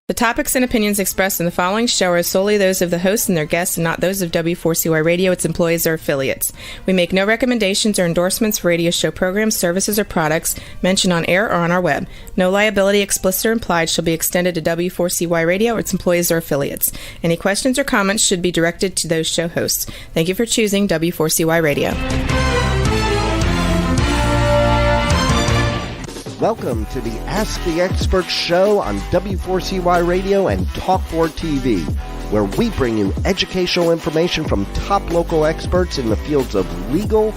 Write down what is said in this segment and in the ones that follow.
The topics and opinions expressed in the following show are solely those of the hosts and their guests and not those of W4CY Radio, its employees, or affiliates. We make no recommendations or endorsements for radio show programs, services, or products mentioned on air or on our web. No liability, explicit or implied, shall be extended to W4CY Radio or its employees or affiliates. Any questions or comments should be directed to those show hosts. Thank you for choosing W4CY Radio. Welcome to the Ask the Expert show on W4CY Radio and Talk4 TV, where we bring you educational information from top local experts in the fields of legal,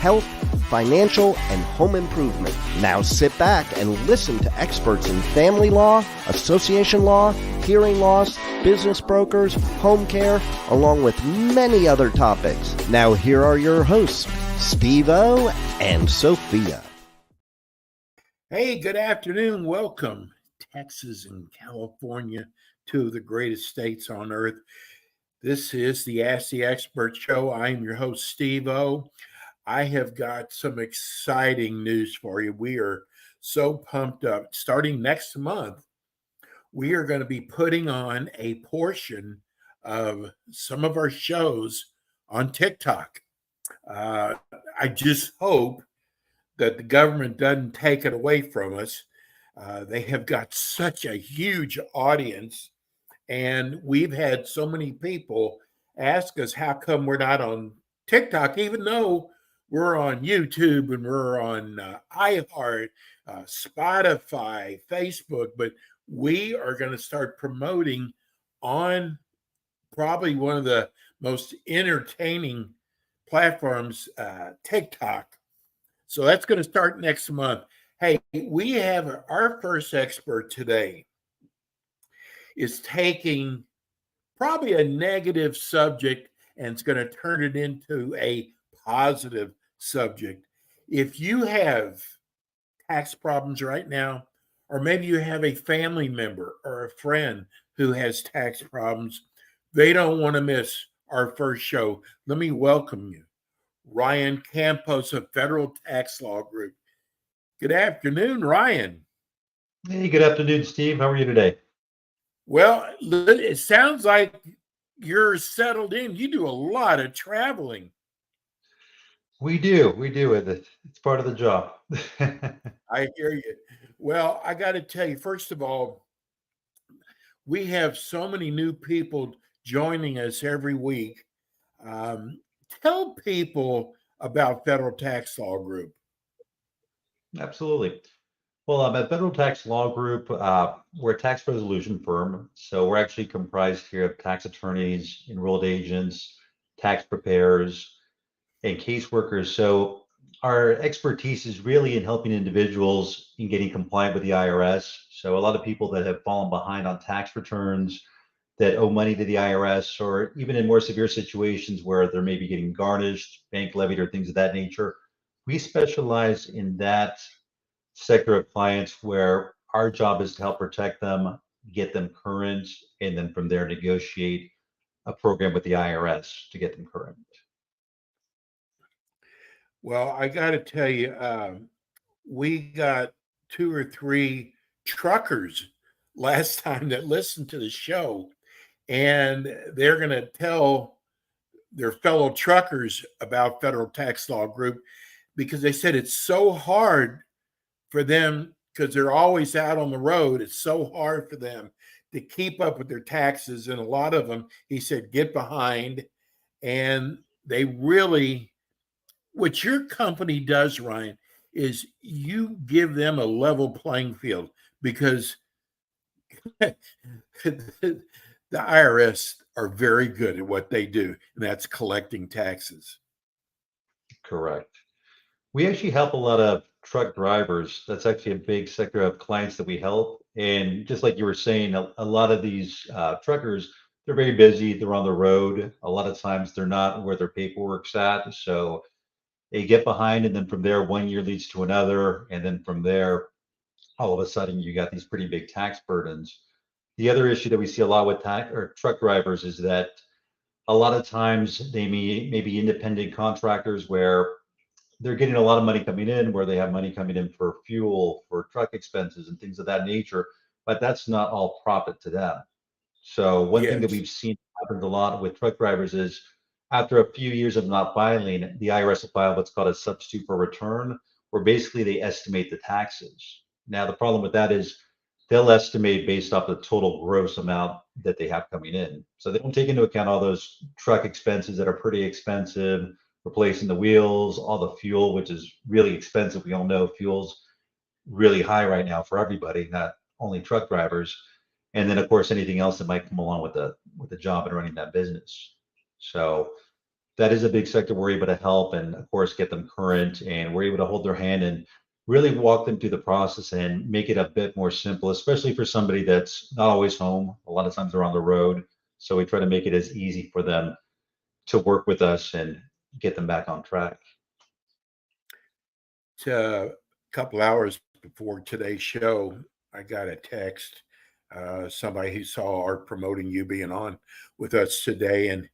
health, financial, and home improvement. Now sit back and listen to experts in family law, association law, hearing loss, business brokers, home care, along with many other topics. Now here are your hosts, Steve-O and Sophia. Hey, good afternoon. Welcome, Texas and California, two of the greatest states on earth. This is the Ask the Expert show. I'm your host, Steve-O. I have got some exciting news for you. We are so pumped up. Starting next month, we are going to be putting on a portion of some of our shows on TikTok. I just hope that the government doesn't take it away from us. They have got such a huge audience, and we've had so many people ask us how come we're not on TikTok, even though we're on YouTube and we're on iHeart, Spotify, Facebook, but we are going to start promoting on probably one of the most entertaining platforms, TikTok. So that's going to start next month. Hey, we have our first expert today is taking probably a negative subject and it's going to turn it into a positive subject. If you have tax problems right now, or maybe you have a family member or a friend who has tax problems, they don't want to miss our first show. Let me welcome you, Ryan Campos of Federal Tax Law Group. Good afternoon, Ryan. Hey, good afternoon, Steve. How are you today? Well, it sounds like you're settled in. You do a lot of traveling. We do. It's part of the job. I hear you. Well, I got to tell you, first of all, we have so many new people joining us every week. Tell people about Federal Tax Law Group. Absolutely. Well, at Federal Tax Law Group, we're a tax resolution firm. So we're actually comprised here of tax attorneys, enrolled agents, tax preparers, and caseworkers. So our expertise is really in helping individuals in getting compliant with the IRS. So a lot of people that have fallen behind on tax returns, that owe money to the IRS, or even in more severe situations where they're maybe getting garnished, bank levied, or things of that nature. We specialize in that sector of clients where our job is to help protect them, get them current, and then from there negotiate a program with the IRS to get them current. Well, I got to tell you, we got 2 or 3 truckers last time that listened to the show, and they're going to tell their fellow truckers about Federal Tax Law Group because they said it's so hard for them because they're always out on the road. It's so hard for them to keep up with their taxes. And a lot of them, he said, get behind. And they really, what your company does, Ryan, is you give them a level playing field because the IRS are very good at what they do, and that's collecting taxes. Correct. We actually help a lot of truck drivers. That's actually a big sector of clients that we help. And just like you were saying, a lot of these truckers, they're very busy. They're on the road. A lot of times they're not where their paperwork's at. So they get behind, and then from there, one year leads to another. And then from there, all of a sudden, you got these pretty big tax burdens. The other issue that we see a lot with truck drivers is that a lot of times they may be independent contractors where they're getting a lot of money coming in, where they have money coming in for fuel, for truck expenses and things of that nature. but that's not all profit to them. So one thing that Yes. we've seen happens a lot with truck drivers is after a few years of not filing, the IRS will file what's called a substitute for return, where basically they estimate the taxes. Now, the problem with that is they'll estimate based off the total gross amount that they have coming in. So they don't take into account all those truck expenses that are pretty expensive, replacing the wheels, all the fuel, which is really expensive. We all know fuel's really high right now for everybody, not only truck drivers. And then of course anything else that might come along with the job and running that business. So that is a big sector we're able to help and of course get them current, and we're able to hold their hand and really walk them through the process and make it a bit more simple, especially for somebody that's not always home. A lot of times they're on the road. So we try to make it as easy for them to work with us and get them back on track. A couple hours before today's show, I got a text, somebody who saw Art promoting you being on with us today, and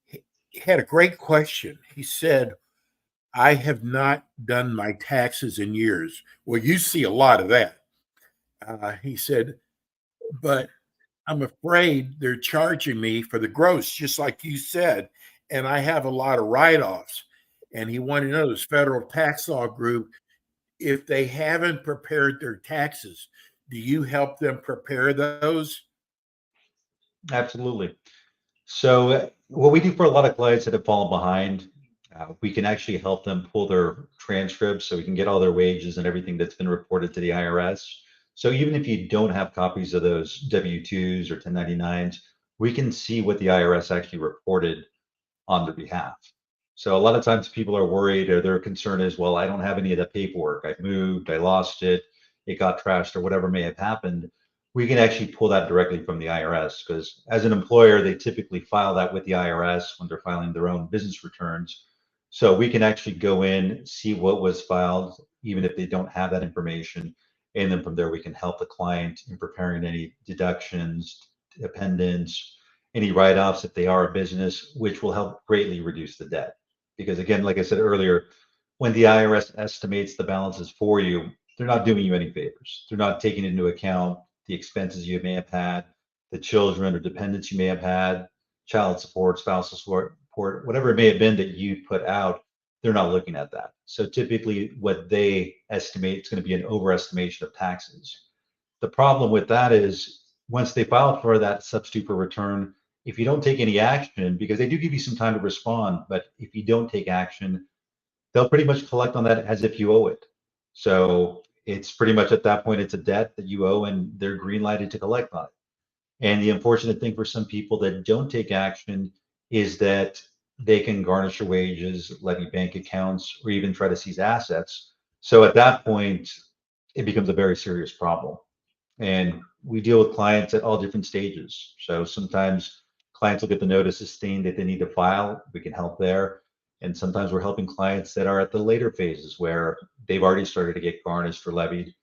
he had a great question. He said, I have not done my taxes in years. Well, you see a lot of that. He said, but I'm afraid they're charging me for the gross, just like you said, and I have a lot of write-offs. And he wanted to know, this federal tax law group, if they haven't prepared their taxes, do you help them prepare those? Absolutely. So what we do for a lot of clients that have fallen behind, we can actually help them pull their transcripts so we can get all their wages and everything that's been reported to the IRS. So even if you don't have copies of those W-2s or 1099s, we can see what the IRS actually reported on their behalf. So a lot of times people are worried, or their concern is, well, I don't have any of the paperwork. I moved, I lost it, it got trashed, or whatever may have happened. We can actually pull that directly from the IRS, because as an employer, they typically file that with the IRS when they're filing their own business returns. So we can actually go in, see what was filed, even if they don't have that information. And then from there, we can help the client in preparing any deductions, dependents, any write-offs if they are a business, which will help greatly reduce the debt. Because again, like I said earlier, when the IRS estimates the balances for you, they're not doing you any favors. They're not taking into account the expenses you may have had, the children or dependents you may have had, child support, spousal support, whatever it may have been that you put out, they're not looking at that. So typically what they estimate is going to be an overestimation of taxes. The problem with that is once they file for that substitute for return, if you don't take any action, because they do give you some time to respond, but if you don't take action, they'll pretty much collect on that as if you owe it. So it's pretty much at that point, it's a debt that you owe and they're green lighted to collect on it. And the unfortunate thing for some people that don't take action is that they can garnish your wages, levy bank accounts, or even try to seize assets. So at that point, it becomes a very serious problem. And we deal with clients at all different stages. So sometimes clients will get the notice of stain that they need to file. We can help there. And sometimes we're helping clients that are at the later phases where they've already started to get garnished or levied.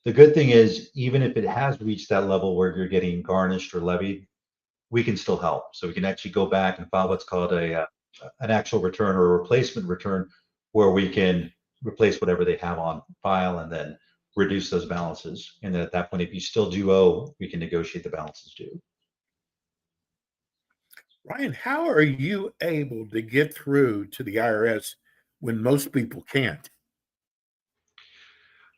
The good thing is, even if it has reached that level where you're getting garnished or levied, we can still help. So we can actually go back and file what's called an actual return or a replacement return, where we can replace whatever they have on file and then reduce those balances. And then at that point, if you still do owe, we can negotiate the balances due. Ryan, how are you able to get through to the IRS when most people can't?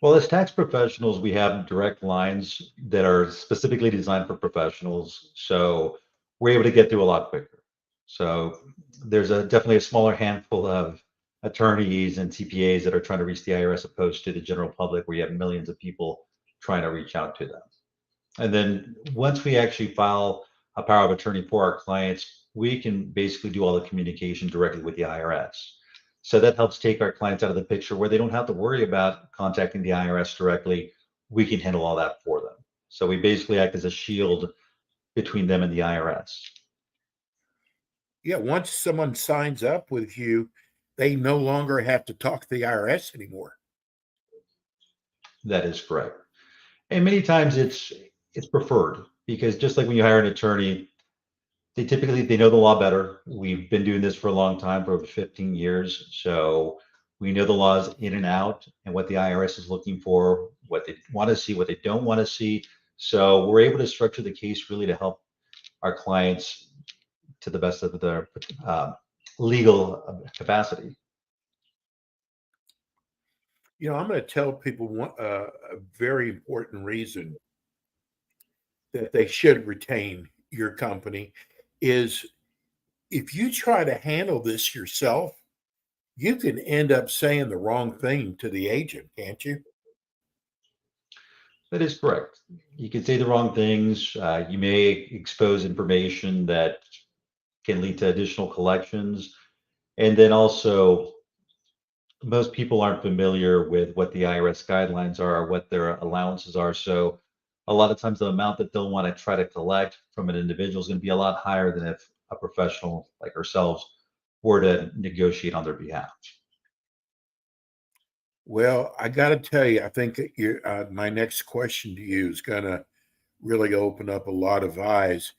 Well, as tax professionals, we have direct lines that are specifically designed for professionals. So we're able to get through a lot quicker. So there's definitely a smaller handful of attorneys and CPAs that are trying to reach the IRS opposed to the general public, where you have millions of people trying to reach out to them. And then once we actually file a power of attorney for our clients, we can basically do all the communication directly with the IRS. So that helps take our clients out of the picture where they don't have to worry about contacting the IRS directly. We can handle all that for them. So we basically act as a shield between them and the IRS. Yeah, once someone signs up with you, they no longer have to talk to the IRS anymore. That is correct. And many times it's preferred, because just like when you hire an attorney, they know the law better. We've been doing this for a long time, for over 15 years. So we know the laws in and out and what the IRS is looking for, what they want to see, what they don't want to see. So we're able to structure the case really to help our clients to the best of their legal capacity. I'm going to tell people a very important reason that they should retain your company is if you try to handle this yourself, you can end up saying the wrong thing to the agent, can't you? That is correct. You can say the wrong things. You may expose information that can lead to additional collections. And then also, most people aren't familiar with what the IRS guidelines are or what their allowances are. So a lot of times the amount that they'll want to try to collect from an individual is going to be a lot higher than if a professional like ourselves were to negotiate on their behalf. Well, I got to tell you, I think that my next question to you is going to really open up a lot of eyes.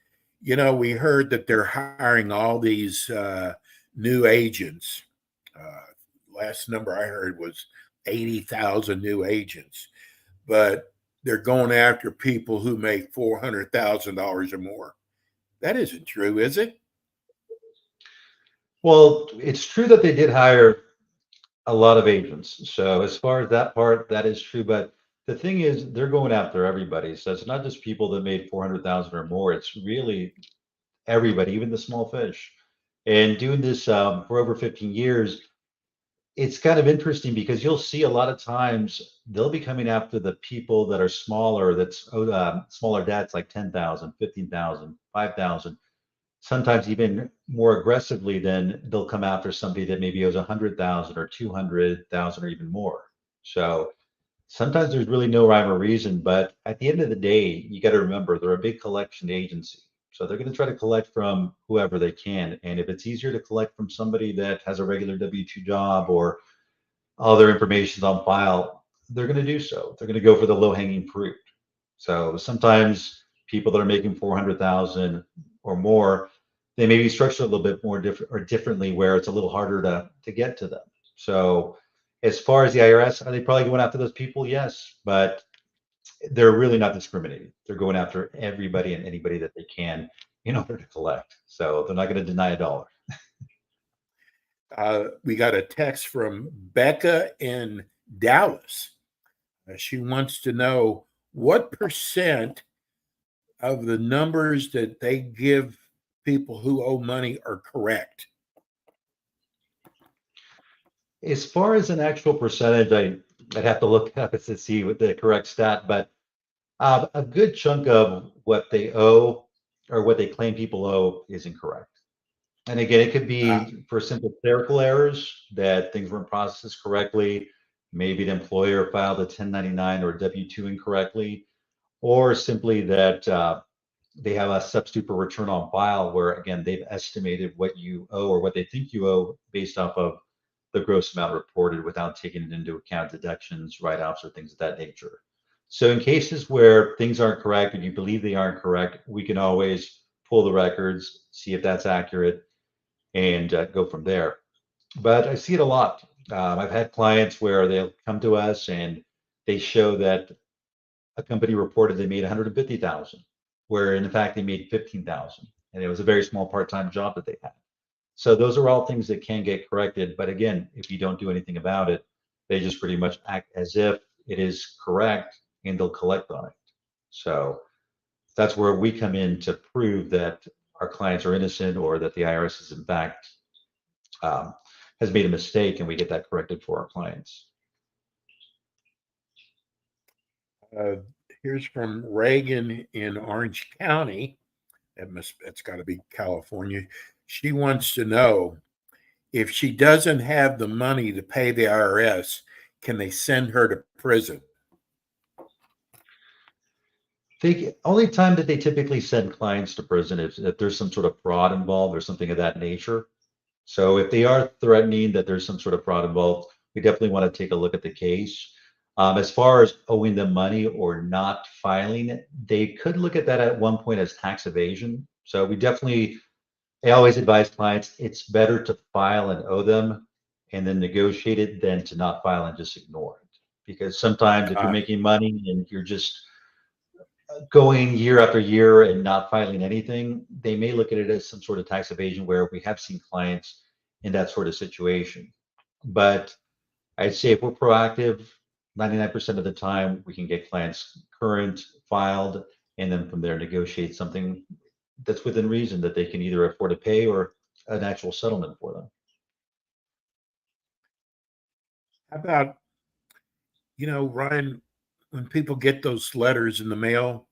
We heard that they're hiring all these new agents. Last number I heard was 80,000 new agents, but they're going after people who make $400,000 or more. That isn't true, is it? Well, it's true that they did hire a lot of agents. So as far as that part, that is true. But the thing is, they're going after everybody. So it's not just people that made 400,000 or more. It's really everybody, even the small fish. And doing this for over 15 years, it's kind of interesting because you'll see a lot of times they'll be coming after the people that are smaller, that's smaller debts like 10,000, 15,000, 5,000. Sometimes even more aggressively than they'll come after somebody that maybe owes 100,000 or 200,000 or even more. So sometimes there's really no rhyme or reason, but at the end of the day, you got to remember they're a big collection agency. So they're going to try to collect from whoever they can. And if it's easier to collect from somebody that has a regular W-2 job or all their information's on file, they're going to do so. They're going to go for the low-hanging fruit. So sometimes people that are making 400,000 or more, they may be structured a little bit more differently where it's a little harder to get to them. So as far as the IRS, are they probably going after those people? Yes, but they're really not discriminating. They're going after everybody and anybody that they can in order to collect. So they're not going to deny a dollar. We got a text from Becca in Dallas. She wants to know what percent of the numbers that they give people who owe money are correct. As far as an actual percentage, I'd have to look up to see what the correct stat, but a good chunk of what they owe or what they claim people owe is incorrect. And again, it could be for simple clerical errors that things weren't processed correctly. Maybe the employer filed a 1099 or a W-2 incorrectly, or simply that they have a substitute for return on file where, again, they've estimated what you owe or what they think you owe based off of the gross amount reported without taking it into account deductions, write-offs, or things of that nature. So in cases where things aren't correct and you believe they aren't correct, we can always pull the records, see if that's accurate, and go from there. But I see it a lot. I've had clients where they'll come to us and they show that a company reported they made 150,000, where in fact they made 15,000, and it was a very small part-time job that they had. So those are all things that can get corrected. But again, if you don't do anything about it, they just pretty much act as if it is correct and they'll collect on it. So that's where we come in to prove that our clients are innocent or that the IRS is in fact has made a mistake, and we get that corrected for our clients. Here's from Reagan in Orange County. That's got to be California. She wants to know if she doesn't have the money to pay the IRS, can they send her to prison? The only time that they typically send clients to prison is if there's some sort of fraud involved or something of that nature. So if they are threatening that there's some sort of fraud involved, we definitely want to take a look at the case. As far as owing them money or not filing it, they could look at that at one point as tax evasion. So I always advise clients, it's better to file and owe them and then negotiate it than to not file and just ignore it. Because sometimes if you're making money and you're just going year after year and not filing anything, they may look at it as some sort of tax evasion, where we have seen clients in that sort of situation. But I'd say if we're proactive, 99% of the time we can get clients current, filed, and then from there negotiate something that's within reason that they can either afford to pay or an actual settlement for them. How about, Ryan, when people get those letters in the mail,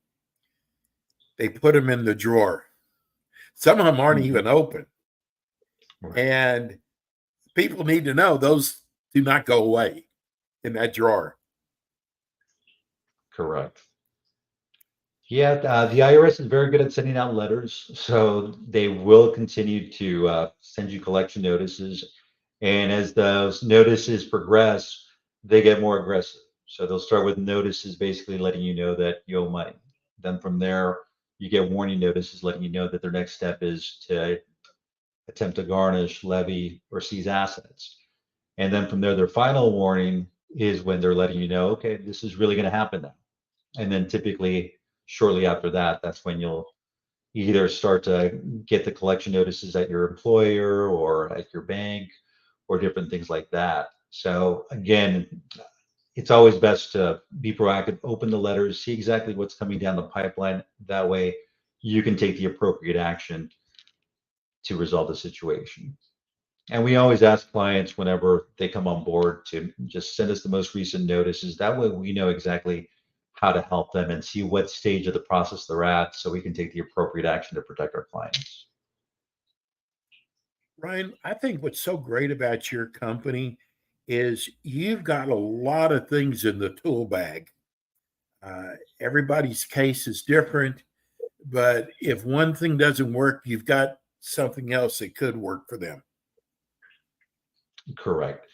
they put them in the drawer. Some of them aren't even open. Right. And people need to know those do not go away in that drawer. Correct. Yeah, the IRS is very good at sending out letters, so they will continue to send you collection notices. And as those notices progress, they get more aggressive. So they'll start with notices basically letting you know that you owe money. Then from there, you get warning notices letting you know that their next step is to attempt to garnish, levy, or seize assets. And then from there, their final warning is when they're letting you know, okay, this is really going to happen now. And then typically, shortly after that, that's when you'll either start to get the collection notices at your employer or at your bank or different things like that. So again, it's always best to be proactive, open the letters, see exactly what's coming down the pipeline. That way you can take the appropriate action to resolve the situation. And we always ask clients whenever they come on board to just send us the most recent notices. That way we know exactly how to help them and see what stage of the process they're at so we can take the appropriate action to protect our clients. Ryan, I think what's so great about your company is you've got a lot of things in the tool bag. Everybody's case is different, but if one thing doesn't work, you've got something else that could work for them. Correct.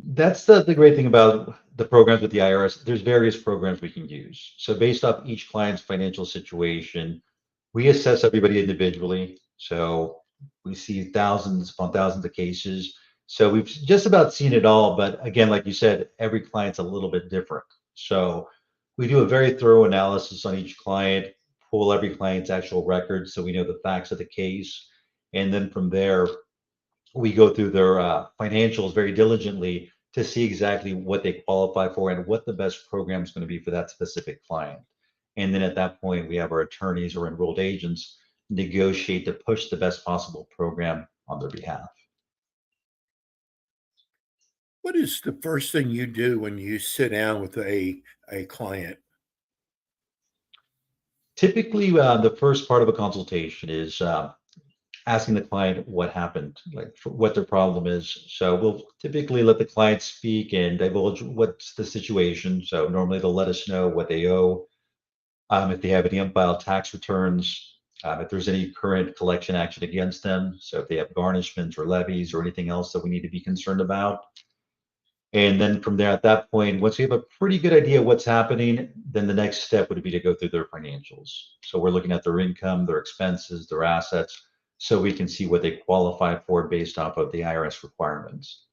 That's the great thing about the programs with the IRS. There's various programs we can use. So based off each client's financial situation, we assess everybody individually. So we see thousands upon thousands of cases. So we've just about seen it all. But again, like you said, every client's a little bit different. So we do a very thorough analysis on each client, pull every client's actual records so we know the facts of the case. And then from there, we go through their financials very diligently to see exactly what they qualify for and what the best program is going to be for that specific client. And then at that point, we have our attorneys or enrolled agents negotiate to push the best possible program on their behalf. What is the first thing you do when you sit down with a client? Typically, the first part of a consultation is asking the client what happened, like what their problem is. So we'll typically let the client speak and divulge what's the situation. So normally they'll let us know what they owe, if they have any unfiled tax returns, if there's any current collection action against them. So if they have garnishments or levies or anything else that we need to be concerned about. And then from there, at that point, once we have a pretty good idea of what's happening, then the next step would be to go through their financials. So we're looking at their income, their expenses, their assets, so we can see what they qualify for based off of the IRS requirements.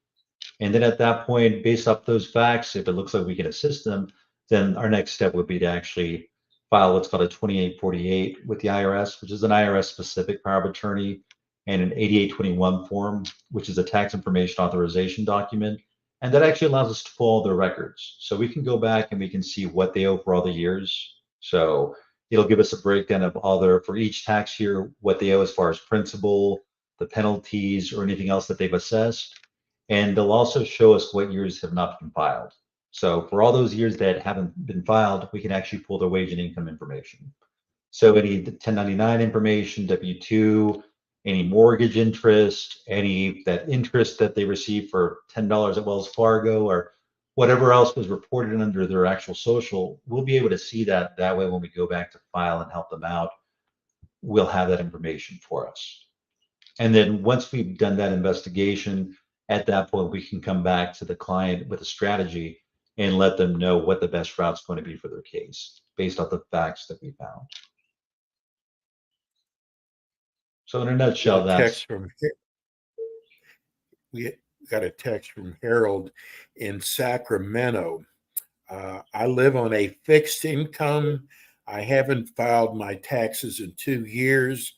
And then at that point, based off those facts, if it looks like we can assist them, then our next step would be to actually file what's called a 2848 with the IRS, which is an IRS specific power of attorney, and an 8821 form, which is a tax information authorization document. And that actually allows us to pull all their records. So we can go back and we can see what they owe for all the years. So it'll give us a breakdown of all their, for each tax year, what they owe as far as principal, the penalties, or anything else that they've assessed. And they'll also show us what years have not been filed. So for all those years that haven't been filed, we can actually pull their wage and income information. So any 1099 information, W-2, any mortgage interest, any that interest that they received for $10 at Wells Fargo, or whatever else was reported under their actual social, we'll be able to see that. That way, when we go back to file and help them out, we'll have that information for us. And then once we've done that investigation, at that point, we can come back to the client with a strategy and let them know what the best route's going to be for their case based off the facts that we found. So in a nutshell, We got a text from Harold in Sacramento. I live on a fixed income. I haven't filed my taxes in 2 years.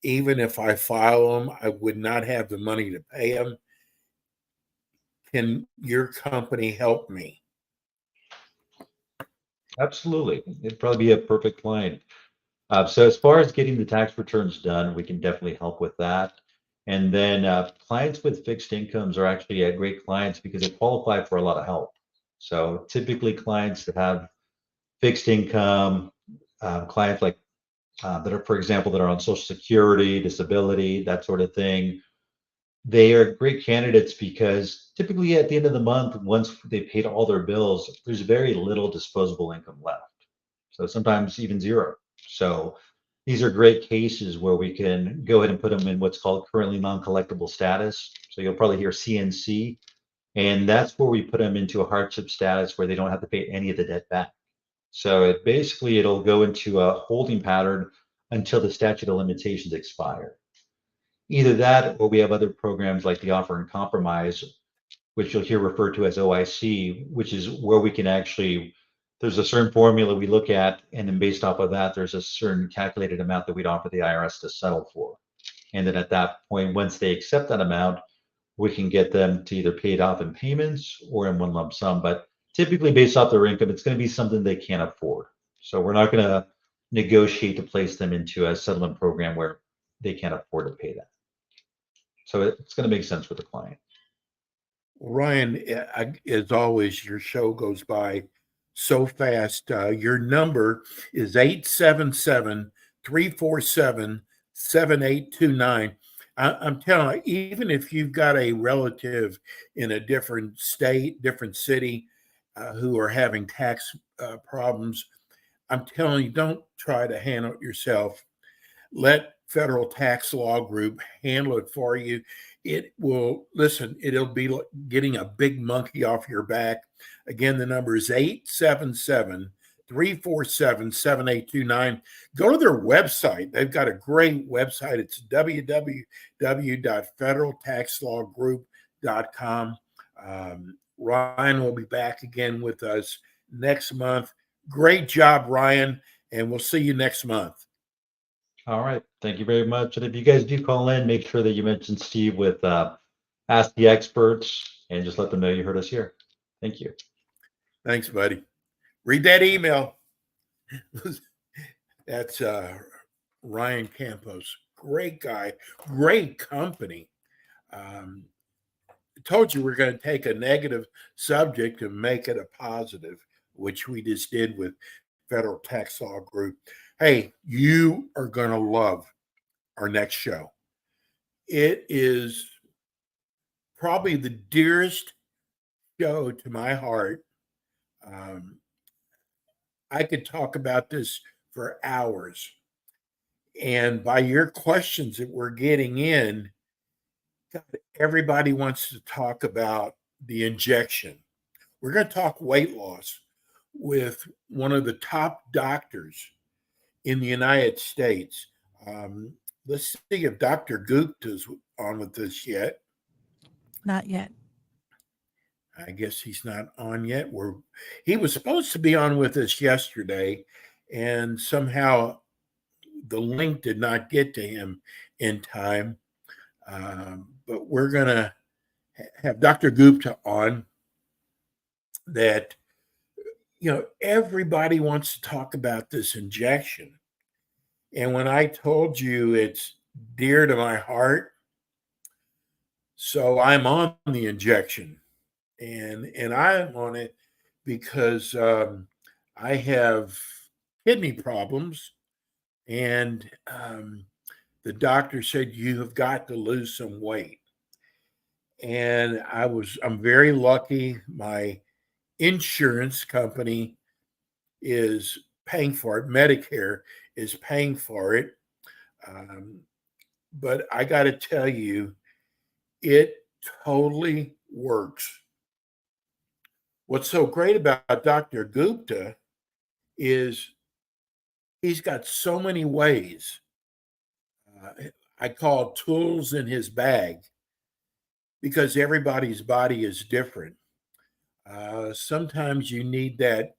Even if I file them, I would not have the money to pay them. Can your company help me? Absolutely. It'd probably be a perfect client. So as far as getting the tax returns done, we can definitely help with that. And then clients with fixed incomes are actually great clients because they qualify for a lot of help. So typically clients that have fixed income, clients like that are, for example, that are on Social Security, disability, that sort of thing, they are great candidates because typically at the end of the month, once they paid all their bills, there's very little disposable income left. So sometimes even zero. So these are great cases where we can go ahead and put them in what's called currently non-collectible status. So you'll probably hear CNC, and that's where we put them into a hardship status where they don't have to pay any of the debt back. So it'll go into a holding pattern until the statute of limitations expire. Either that, or we have other programs like the offer and compromise, which you'll hear referred to as OIC, which is where we can actually, there's a certain formula we look at, and then based off of that, there's a certain calculated amount that we'd offer the IRS to settle for. And then at that point, once they accept that amount, we can get them to either pay it off in payments or in one lump sum. But typically, based off their income, it's going to be something they can't afford. So we're not going to negotiate to place them into a settlement program where they can't afford to pay that. So it's going to make sense for the client. Ryan, as always, your show goes by so fast. Your number is 877-347-7829. I'm telling you, even if you've got a relative in a different state, different city, who are having tax problems, I'm telling you, don't try to handle it yourself. Let Federal Tax Law Group handle it for you. It will, listen, it'll be like getting a big monkey off your back. Again, the number is 877-347-7829. Go to their website. They've got a great website. It's www.federaltaxlawgroup.com. Ryan will be back again with us next month. Great job, Ryan, and we'll see you next month. All right. Thank you very much. And if you guys do call in, make sure that you mention Steve with Ask the Experts and just let them know you heard us here. Thank you. Thanks, buddy. Read that email. That's Ryan Campos. Great guy. Great company. I told you we're going to take a negative subject and make it a positive, which we just did with Federal Tax Law Group. Hey, you are going to love our next show. It is probably the dearest show to my heart. I could talk about this for hours. And by your questions that we're getting in, God, everybody wants to talk about the injection. We're going to talk weight loss with one of the top doctors in the United States. Let's see if Dr. Gupta's on with us yet. Not yet. I guess he's not on yet. He was supposed to be on with us yesterday, and somehow the link did not get to him in time. But we're going to have Dr. Gupta on. That, everybody wants to talk about this injection. And when I told you it's dear to my heart, so I'm on the injection. And I'm on it because I have kidney problems. And the doctor said, you have got to lose some weight. And I'm very lucky. My insurance company is paying for it. Medicare is paying for it. But I got to tell you, it totally works. What's so great about Dr. Gupta is he's got so many ways. I call tools in his bag because everybody's body is different. Sometimes you need that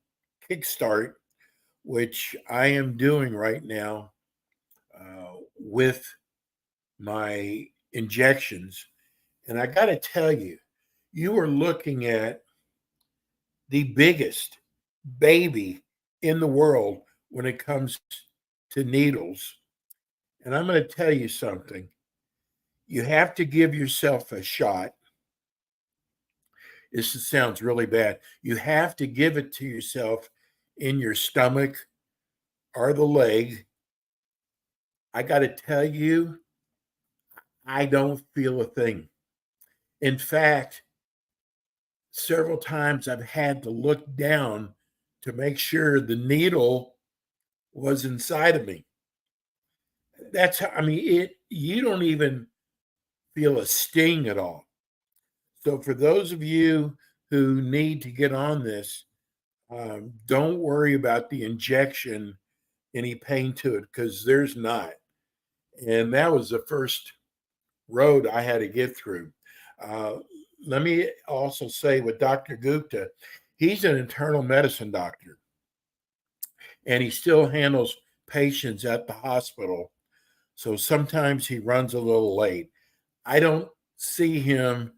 kickstart which I am doing right now with my injections. And I got to tell you, you are looking at the biggest baby in the world when it comes to needles. And I'm going to tell you something. You have to give yourself a shot. This sounds really bad. You have to give it to yourself in your stomach or the leg. I got to tell you, I don't feel a thing. In fact, several times I've had to look down to make sure the needle was inside of me. That's how, you don't even feel a sting at all. So for those of you who need to get on this, don't worry about the injection, any pain to it, because there's not. And that was the first road I had to get through. Let me also say with Dr. Gupta, he's an internal medicine doctor, and he still handles patients at the hospital. So sometimes he runs a little late. I don't see him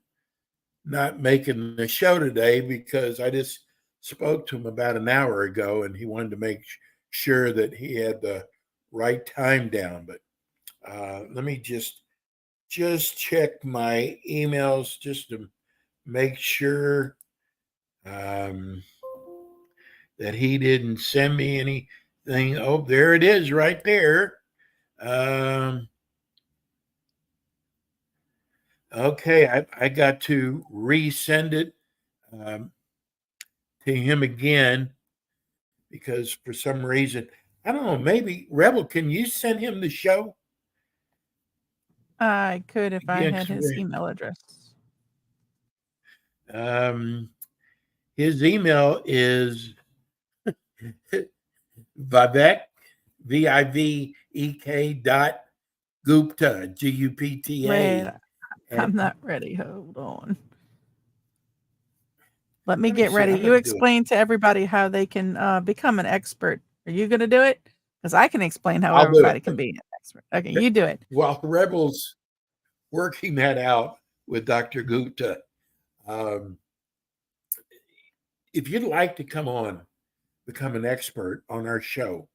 not making the show today because I just spoke to him about an hour ago and he wanted to make sure that he had the right time down. But let me just check my emails just to make sure that he didn't send me anything. Oh, there it is right there. Okay, I got to resend it to him again because for some reason, I don't know, maybe Rebel, can you send him the show? I could if I had his email address. His email is Vivek, Vivek Gupta, Gupta. Wait, I'm not ready. Hold on. Let me get ready. You explain to everybody how they can become an expert. Are you going to do it? Because I can explain how everybody can be an expert. Okay, you do it. While Rebel's working that out with Dr. Gupta, if you'd like to come on, become an expert on our show,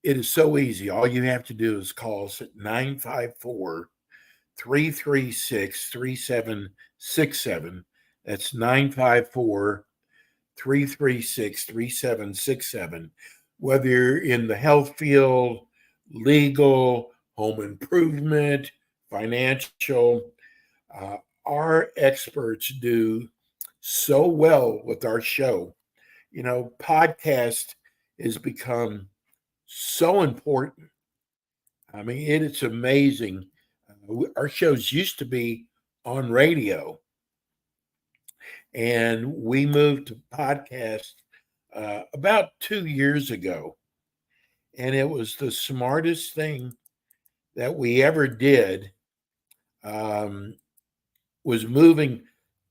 it is so easy. All you have to do is call us at 954-336-3767. That's 954-336-3767. Whether you're in the health field, legal, home improvement, financial, our experts do so well with our show. You know, podcast has become so important. I mean, it's amazing. Our shows used to be on radio, and we moved to podcast about 2 years ago. And it was the smartest thing that we ever did, was moving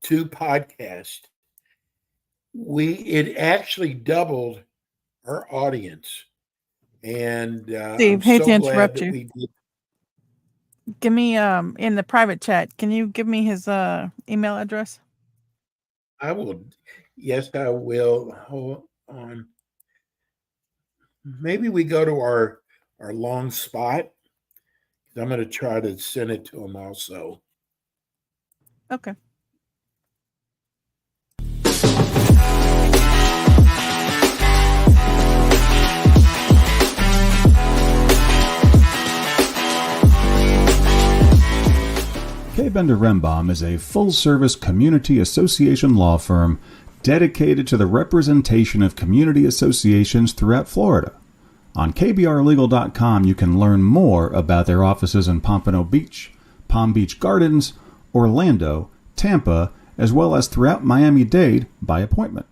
to podcast. It actually doubled our audience. And Steve, hate to interrupt you. Give me in the private chat. Can you give me his email address? I will. Yes, I will. Hold on. Maybe we go to our long spot. I'm going to try to send it to him also. Okay. K. Bender Rembaum is a full-service community association law firm dedicated to the representation of community associations throughout Florida. On KBRLegal.com, you can learn more about their offices in Pompano Beach, Palm Beach Gardens, Orlando, Tampa, as well as throughout Miami-Dade by appointment.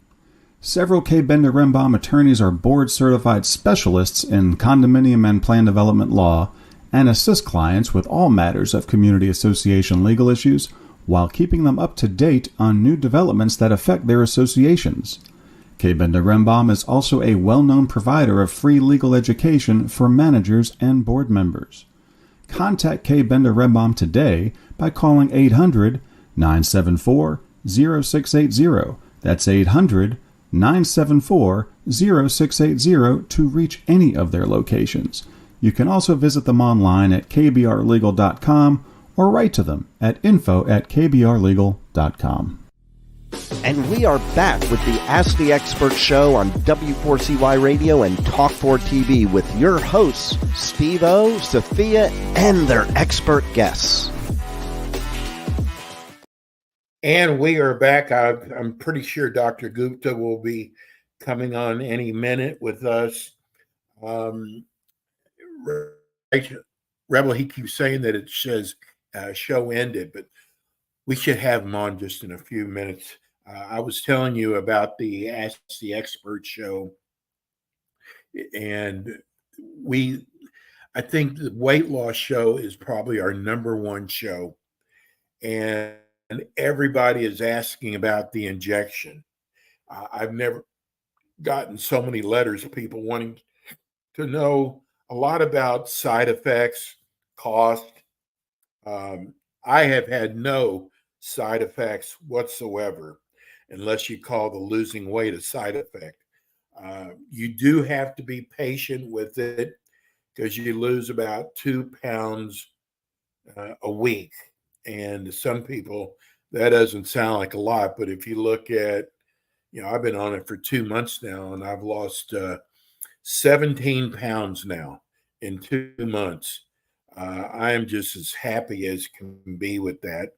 Several K. Bender Rembaum attorneys are board-certified specialists in condominium and plan development law and assist clients with all matters of community association legal issues while keeping them up to date on new developments that affect their associations. K. Bender Rembaum is also a well-known provider of free legal education for managers and board members. Contact K. Bender Rembaum today by calling 800-974-0680. That's 800-974-0680 to reach any of their locations. You can also visit them online at kbrlegal.com or write to them at info@kbrlegal.com. And we are back with the Ask the Expert show on W4CY Radio and Talk4TV with your hosts, Steve-O, Sophia, and their expert guests. And we are back. I'm pretty sure Dr. Gupta will be coming on any minute with us. Rebel, he keeps saying that it says show ended, but we should have him on just in a few minutes. I was telling you about the Ask the Expert show, and I think the weight loss show is probably our number one show, and everybody is asking about the injection. I've never gotten so many letters of people wanting to know a lot about side effects, cost. I have had no side effects whatsoever, unless you call the losing weight a side effect. You do have to be patient with it because you lose about 2 pounds a week. And to some people, that doesn't sound like a lot. But if you look at, I've been on it for 2 months now, and I've lost 17 pounds now in 2 months. I am just as happy as can be with that.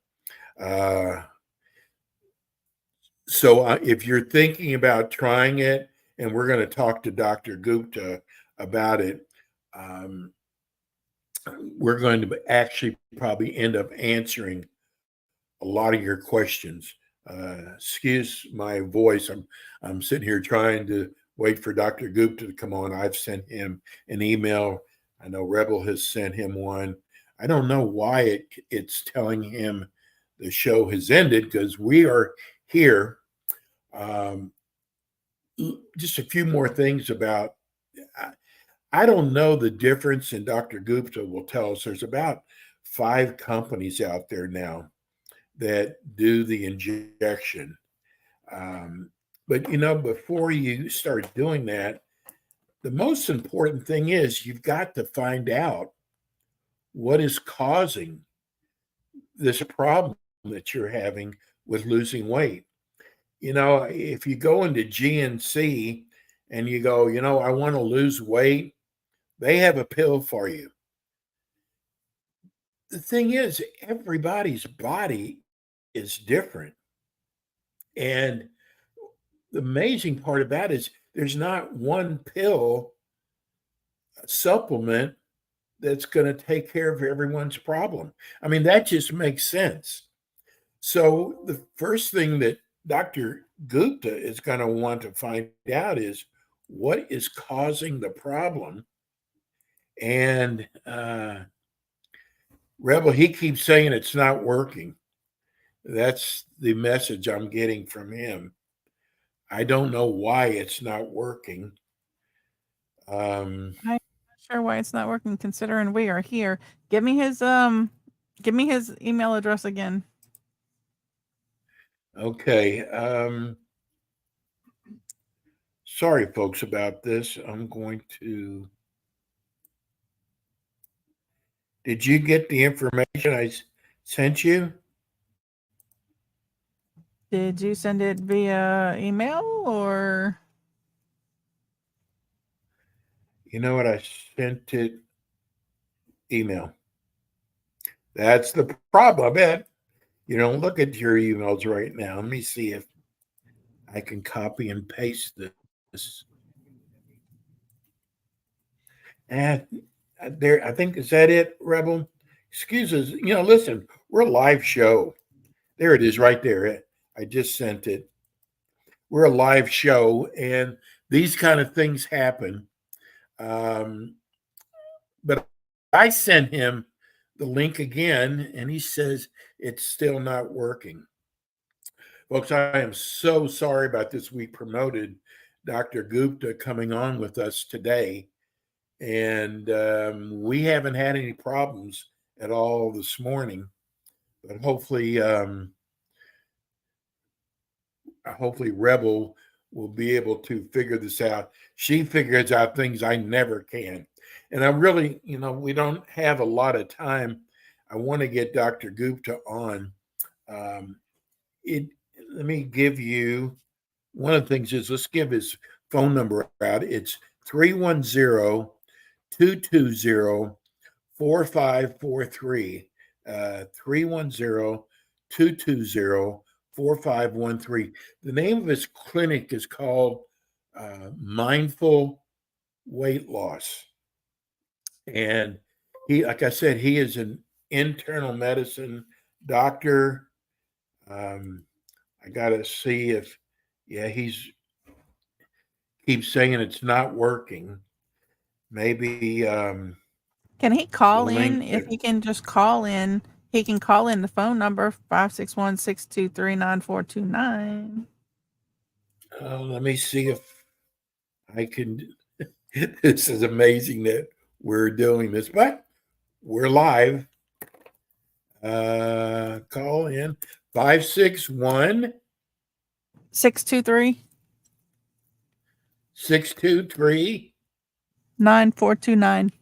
So if you're thinking about trying it, and we're going to talk to Dr. Gupta about it, we're going to actually probably end up answering a lot of your questions. Excuse my voice. I'm sitting here trying to wait for Dr. Gupta to come on. I've sent him an email. I know Rebel has sent him one. I don't know why it's telling him the show has ended, because we are here. Just a few more things about, I don't know the difference, and Dr. Gupta will tell us. There's about 5 companies out there now that do the injection. But, before you start doing that, the most important thing is you've got to find out what is causing this problem that you're having with losing weight. If you go into GNC and you go, I want to lose weight, they have a pill for you. The thing is, everybody's body is different. And the amazing part about it is there's not one pill supplement that's going to take care of everyone's problem. I mean, that just makes sense. So the first thing that Dr. Gupta is going to want to find out is what is causing the problem. And Rebel, he keeps saying it's not working. That's the message I'm getting from him. I don't know why it's not working. I'm not sure why it's not working, considering we are here. Give me his email address again. Okay. Sorry, folks, about this. I'm going to. Did you get the information I sent you? Did you send it via email or? You know what? I sent it email. That's the problem. You don't look at your emails right now. Let me see if I can copy and paste this. And there, I think, is that it, Rebel? Excuses. Listen, we're a live show. There it is right there. I just sent it. We're a live show, and these kind of things happen. But I sent him the link again, and he says it's still not working. Folks, I am so sorry about this. We promoted Dr. Gupta coming on with us today, and we haven't had any problems at all this morning. But hopefully Rebel will be able to figure this out. She figures out things I never can. And I really, we don't have a lot of time. I want to get Dr. Gupta on. Let me give you one of the things is let's give his phone number out. It's 310-220-4543. 310-220-4513. The name of his clinic is called Mindful Weight Loss. And he, like I said, he is an internal medicine doctor. I got to see if, he's keeps saying it's not working. Maybe. Can he call in? If he can just call in, he can call in the phone number 561-623-9429. Let me see if I can. This is amazing that we're doing this, but we're live. Call in 561 623 623 9429.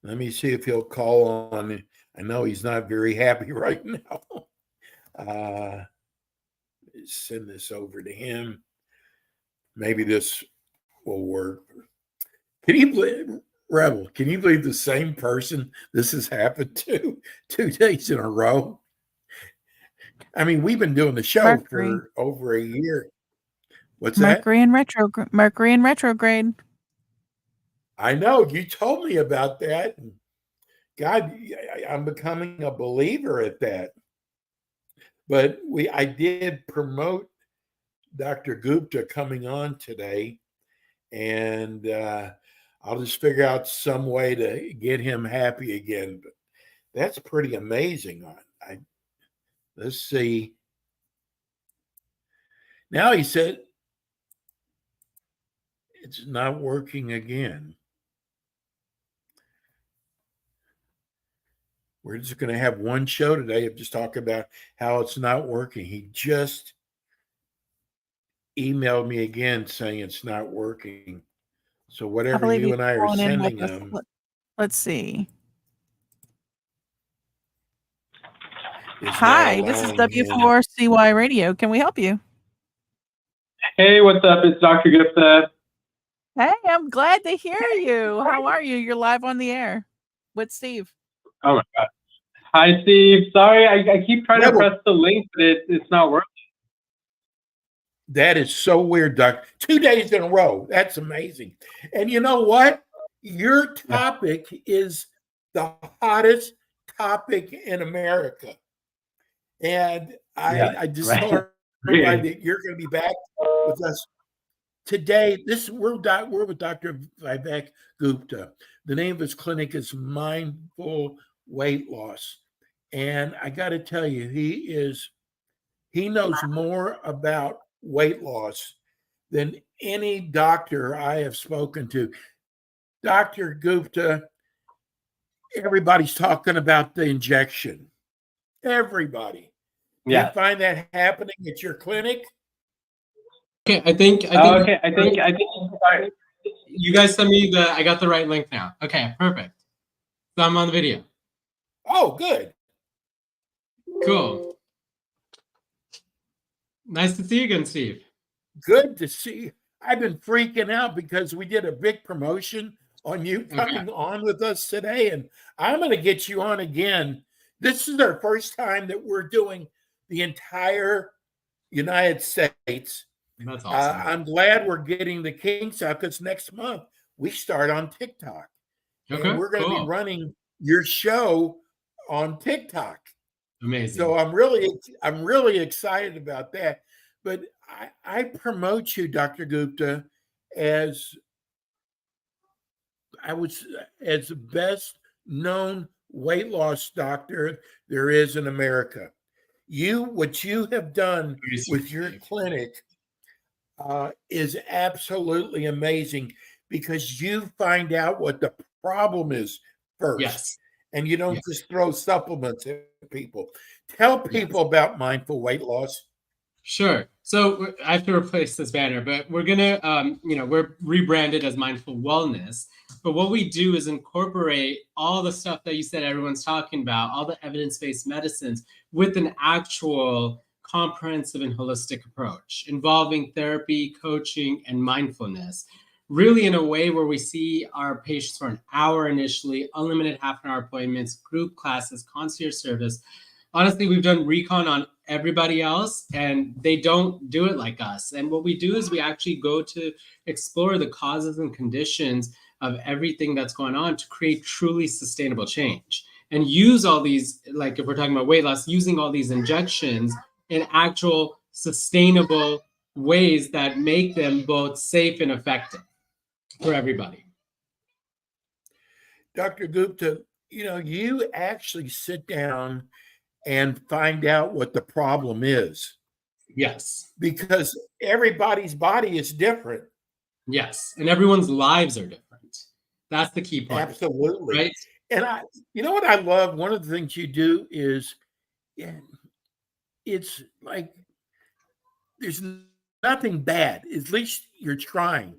Let me see if he'll call on. I know he's not very happy right now. Send this over to him. Maybe this will work. Can you believe, Rebel, can you believe the same person this has happened to 2 days in a row? I mean, we've been doing the show for over a year. What's Mercury that? Mercury in retrograde. I know. You told me about that. God, I'm becoming a believer at that. But I did promote Dr. Gupta coming on today, and I'll just figure out some way to get him happy again. But that's pretty amazing. Let's see. Now he said it's not working again. We're just going to have one show today of just talking about how it's not working. He just emailed me again saying it's not working. So whatever you and I are sending them. Let's see. Hi, this is W4CY Radio. Can we help you? Hey, what's up? It's Dr. Gupta. Hey, I'm glad to hear you. How are you? You're live on the air with Steve. Oh my God. Hi, Steve. Sorry, I keep trying to press the link, but it's not working. That is so weird, Doc. 2 days in a row. That's amazing. And you know what? Your topic is the hottest topic in America. And I just told everybody that you're going to be back with us today. We're with Dr. Vivek Gupta. The name of his clinic is Mindful Weight Loss. And I got to tell you, he knows more about weight loss than any doctor I have spoken to. Dr. Gupta, everybody's talking about the injection. Everybody. Yeah. You find that happening at your clinic? Okay, I think you guys sent me I got the right link now. Okay, perfect. So I'm on the video. Oh, good. Cool. Nice to see you again, Steve. Good to see you. I've been freaking out because we did a big promotion on you coming on with us today, and I'm going to get you on again. This is our first time that we're doing the entire United States. That's awesome. I'm glad we're getting the kinks out because next month we start on TikTok. Okay, and we're going to be running your show on TikTok. Amazing. So I'm really excited about that. But I promote you, Dr. Gupta, as the best known weight loss doctor there is in America. what you have done with your clinic is absolutely amazing, because you find out what the problem is first. Yes. And you don't just throw supplements at people. Tell people about mindful weight loss. Sure. So I have to replace this banner, but we're gonna, we're rebranded as Mindful Wellness. But what we do is incorporate all the stuff that you said everyone's talking about, all the evidence-based medicines, with an actual comprehensive and holistic approach involving therapy, coaching, and mindfulness. Really in a way where we see our patients for an hour initially, unlimited half-an-hour appointments, group classes, concierge service. Honestly, we've done recon on everybody else, and they don't do it like us. And what we do is we actually go to explore the causes and conditions of everything that's going on to create truly sustainable change, and use all these, like if we're talking about weight loss, using all these injections in actual sustainable ways that make them both safe and effective for everybody. Dr. Gupta, you actually sit down and find out what the problem is. Yes. Because everybody's body is different. Yes. And everyone's lives are different. That's the key point. Absolutely. Right? And you know what I love? One of the things you do is, it's like there's nothing bad. At least you're trying.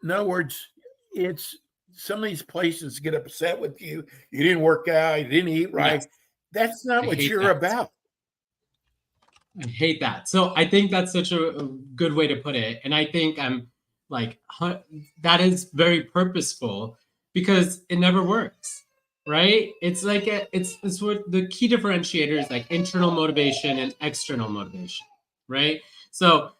In other words, it's some of these places get upset with you. You didn't work out. You didn't eat right. Yes. That's not what you're about. I hate that. So I think that's such a good way to put it. And I think I'm like, that is very purposeful, because it never works, right? It's like, it's what the key differentiator is, like internal motivation and external motivation, right? So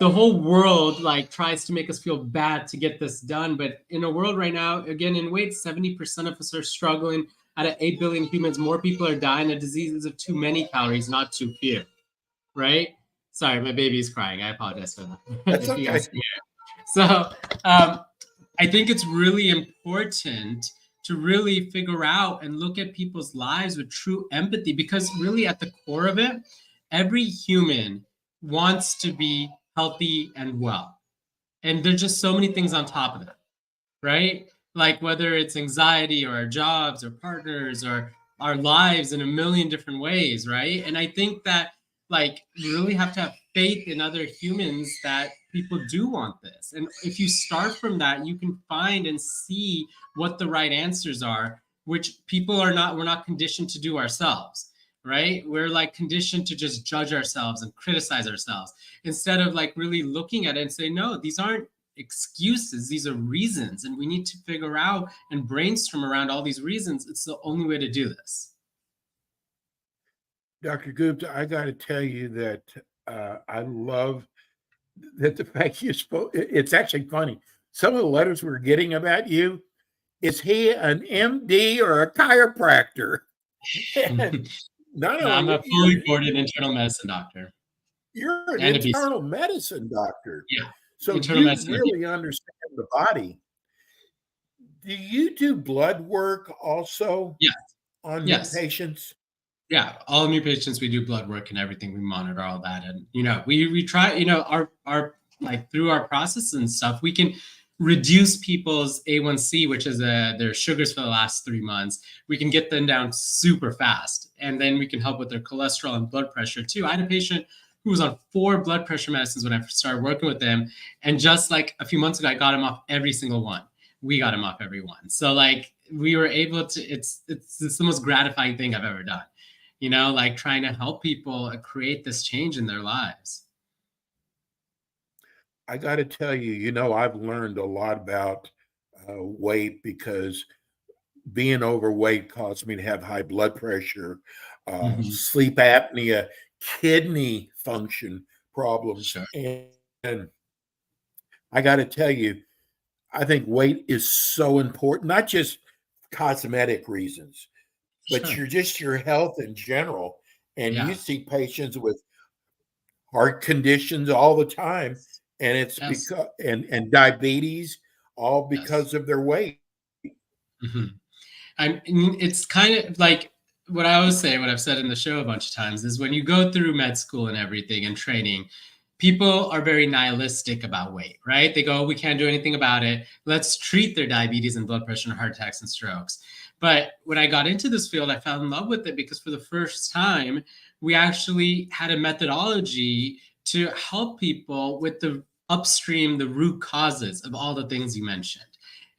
the whole world like tries to make us feel bad to get this done. But in a world right now, again, in weight, 70% of us are struggling. Out of 8 billion humans, more people are dying of diseases of too many calories, not too few, right? Sorry, my baby's crying. I apologize for that. That's okay. So I think it's really important to really figure out and look at people's lives with true empathy, because really at the core of it, every human wants to be healthy and well. And there's just so many things on top of it, right? Like whether it's anxiety or our jobs or partners or our lives in a million different ways, right? And I think that like you really have to have faith in other humans that people do want this. And if you start from that, you can find and see what the right answers are, which we're not conditioned to do ourselves, right? We're like conditioned to just judge ourselves and criticize ourselves instead of like really looking at it and say, no, these aren't excuses, these are reasons, and we need to figure out and brainstorm around all these reasons. It's the only way to do this. Dr. Gupta, I got to tell you that I love that the fact you spoke. It's actually funny. Some of the letters we're getting about you, is he an MD or a chiropractor? I'm a fully boarded internal medicine doctor. You're an internal medicine doctor. Yeah. So you really understand the body. Do you do blood work also? Yes. On your patients? Yeah, all new patients, we do blood work and everything. We monitor all that, and we try. Our like through our process and stuff, we can reduce people's A1C, which is their sugars for the last 3 months. We can get them down super fast, and then we can help with their cholesterol and blood pressure too. I had a patient who was on 4 blood pressure medicines when I started working with them. And just like a few months ago, I got him off every single one. We got him off every one. So like we were able to, it's the most gratifying thing I've ever done, like trying to help people create this change in their lives. I got to tell you, I've learned a lot about weight, because being overweight caused me to have high blood pressure, sleep apnea, kidney function problems. Sure. And I got to tell you, I think weight is so important, not just cosmetic reasons, but your health in general. And you see patients with heart conditions all the time, and it's because and diabetes, all because of their weight. It's kind of like what I always say, what I've said in the show a bunch of times, is when you go through med school and everything and training, people are very nihilistic about weight, right? They go, we can't do anything about it. Let's treat their diabetes and blood pressure and heart attacks and strokes. But when I got into this field, I fell in love with it because for the first time, we actually had a methodology to help people with the upstream, the root causes of all the things you mentioned.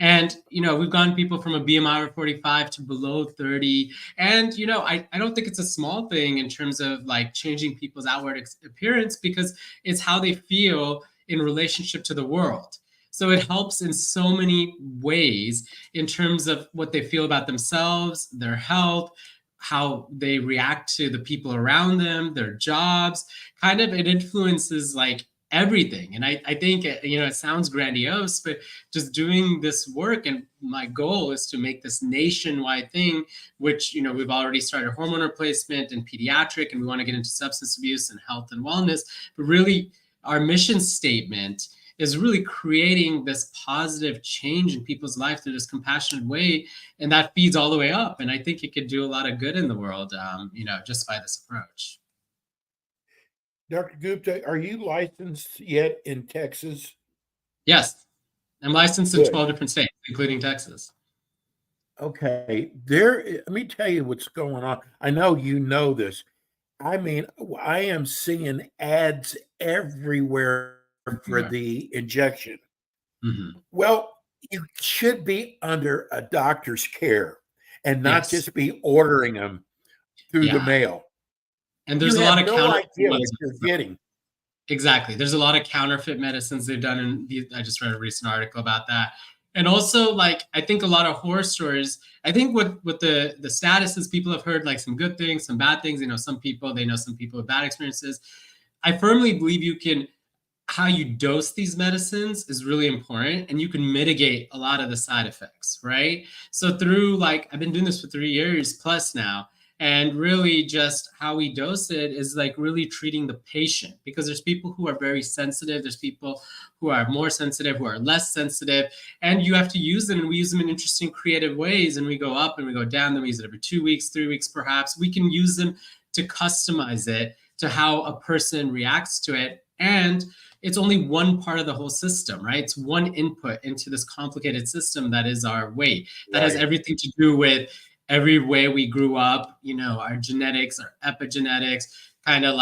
And, we've gotten people from a BMI of 45 to below 30. And, I don't think it's a small thing in terms of like changing people's outward appearance, because it's how they feel in relationship to the world. So it helps in so many ways in terms of what they feel about themselves, their health, how they react to the people around them, their jobs. Kind of it influences like everything. And I think, it sounds grandiose, but just doing this work, and my goal is to make this nationwide thing, which, we've already started hormone replacement and pediatric, and we want to get into substance abuse and health and wellness. But really, our mission statement is really creating this positive change in people's life through this compassionate way. And that feeds all the way up. And I think it could do a lot of good in the world, just by this approach. Dr. Gupta, are you licensed yet in Texas? Yes. I'm licensed in 12 different states, including Texas. Okay. Let me tell you what's going on. I know you know this. I mean, I am seeing ads everywhere for the injection. Mm-hmm. Well, you should be under a doctor's care and not just be ordering them through the mail. And there's a lot of idea what you're getting. Exactly. There's a lot of counterfeit medicines they've done. I just read a recent article about that. And also, like, I think a lot of horror stories, I think what the status is, people have heard like some good things, some bad things. Some people with bad experiences. I firmly believe how you dose these medicines is really important, and you can mitigate a lot of the side effects, right? So through I've been doing this for 3 years plus now, and really just how we dose it is like really treating the patient, because there's people who are very sensitive. There's people who are more sensitive, who are less sensitive, and you have to use them, and we use them in interesting, creative ways, and we go up and we go down. Then we use it every 2 weeks, 3 weeks, perhaps. We can use them to customize it to how a person reacts to it. And it's only one part of the whole system, right? It's one input into this complicated system that is our weight. That has everything to do with every way we grew up, our genetics, our epigenetics, kind of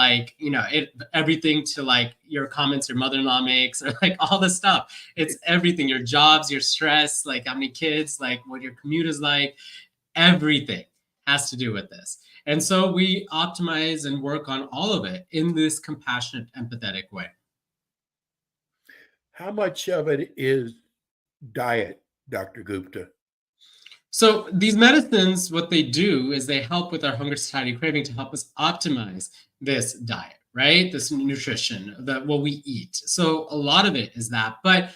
everything to your comments your mother-in-law makes, or all the stuff. It's everything, your jobs, your stress, how many kids, what your commute is like, everything has to do with this. And so we optimize and work on all of it in this compassionate, empathetic way. How much of it is diet, Dr. Gupta? So these medicines, what they do is they help with our hunger, satiety, craving to help us optimize this diet, right? This nutrition, what we eat. So a lot of it is that. But,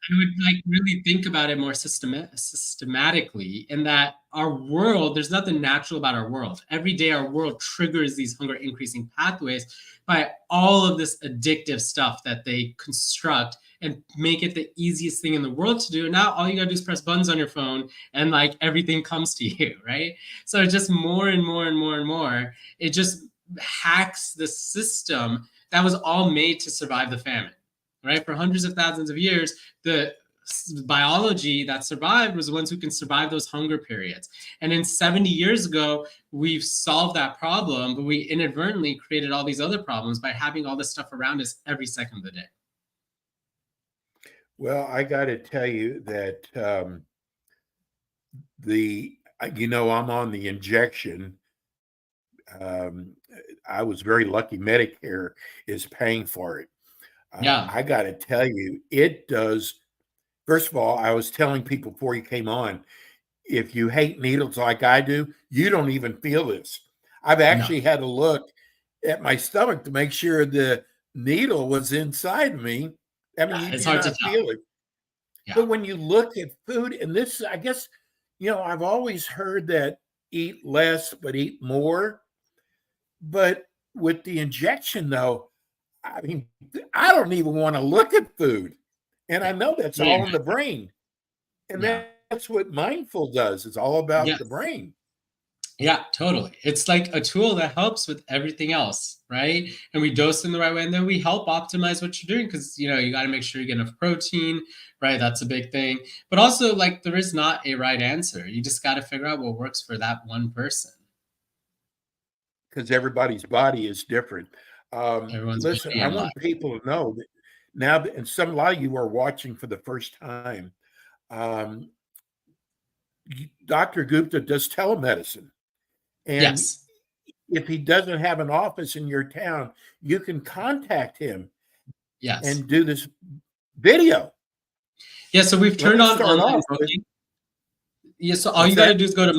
I would really think about it more systematically, in that our world, there's nothing natural about our world. Every day our world triggers these hunger increasing pathways by all of this addictive stuff that they construct and make it the easiest thing in the world to do. Now all you gotta do is press buttons on your phone and everything comes to you, right? So it's just more and more and more and more. It just hacks the system that was all made to survive the famine. Right? For hundreds of thousands of years, the biology that survived was the ones who can survive those hunger periods. And then 70 years ago, we've solved that problem, but we inadvertently created all these other problems by having all this stuff around us every second of the day. Well, I got to tell you that I'm on the injection. I was very lucky. Medicare is paying for it. I got to tell you, it does. First of all, I was telling people before you came on, if you hate needles like I do, you don't even feel this. I've actually had to look at my stomach to make sure the needle was inside me. I mean, it's hard to feel it. Yeah. But when you look at food, and this, I guess, I've always heard that eat less, but eat more. But with the injection, though, I mean, I don't even want to look at food. And I know that's all in the brain. And that's what mindful does. It's all about the brain. Yeah, totally. It's like a tool that helps with everything else, right? And we dose in the right way, and then we help optimize what you're doing, because you got to make sure you get enough protein, right? That's a big thing. But also, like, there is not a right answer. You just got to figure out what works for that one person. Because everybody's body is different. Listen, I want people to know that now, and a lot of you are watching for the first time. Dr. Gupta does telemedicine. And yes. If he doesn't have an office in your town, you can contact him. Yes. And do this video. Yeah, so we've turned on online booking. Yeah, so all you got to do is go to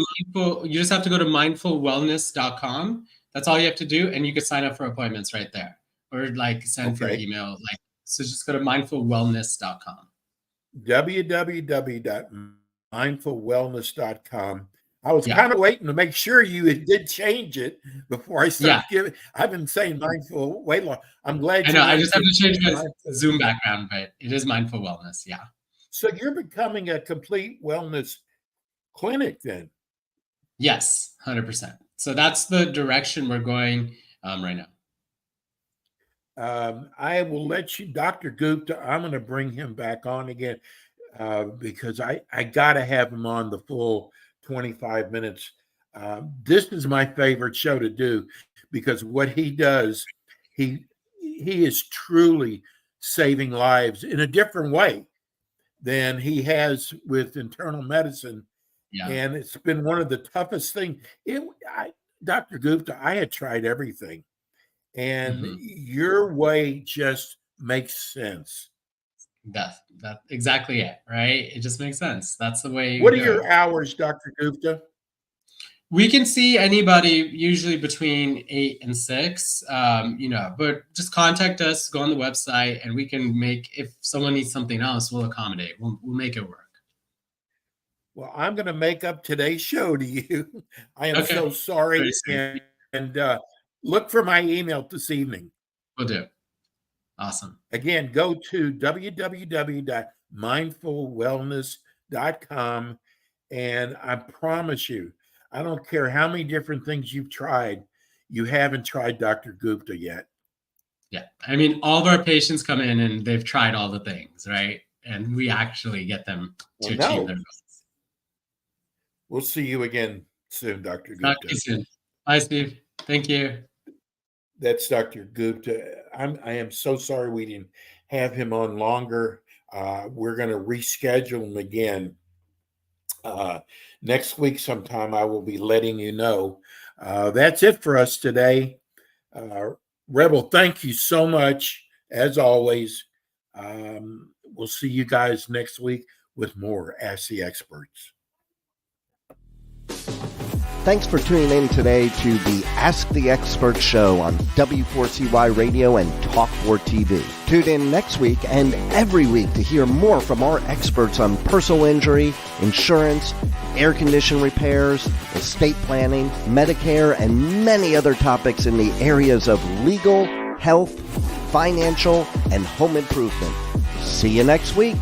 you just have to go to mindfulwellness.com. That's all you have to do, and you can sign up for appointments right there, or like send for an email. So just go to mindfulwellness.com. www.mindfulwellness.com. I was kind of waiting to make sure you did change it before I started giving. I've been saying mindful weight loss. I'm glad. I know. I just have to change my Zoom background, but it is mindful wellness. Yeah. So you're becoming a complete wellness clinic then? Yes, 100%. So that's the direction we're going right now. I will let you, Dr. Gupta. I'm going to bring him back on again because I got to have him on the full 25 minutes. This is my favorite show to do because what he does, he is truly saving lives in a different way than he has with internal medicine. Yeah. And it's been one of the toughest things. Dr. Gupta, I had tried everything, and your way just makes sense. That's exactly it, right? It just makes sense. That's the way. What are your hours, Dr. Gupta? We can see anybody usually between 8 and 6, but just contact us, go on the website, and we can if someone needs something else, we'll accommodate. We'll make it work. Well, I'm going to make up today's show to you. I am so sorry. And look for my email this evening. Will do. Awesome. Again, go to www.mindfulwellness.com. And I promise you, I don't care how many different things you've tried, you haven't tried Dr. Gupta yet. Yeah. I mean, all of our patients come in and they've tried all the things, right? And we actually get them to achieve their goals. We'll see you again soon, Dr. Gupta. Talk to you soon. Bye, Steve. Thank you. That's Dr. Gupta. I am so sorry we didn't have him on longer. We're going to reschedule him again. Next week sometime I will be letting you know. That's it for us today. Rebel, thank you so much, as always. We'll see you guys next week with more Ask the Experts. Thanks for tuning in today to the Ask the Expert show on W4CY Radio and Talk4 TV. Tune in next week and every week to hear more from our experts on personal injury, insurance, air condition repairs, estate planning, Medicare, and many other topics in the areas of legal, health, financial, and home improvement. See you next week.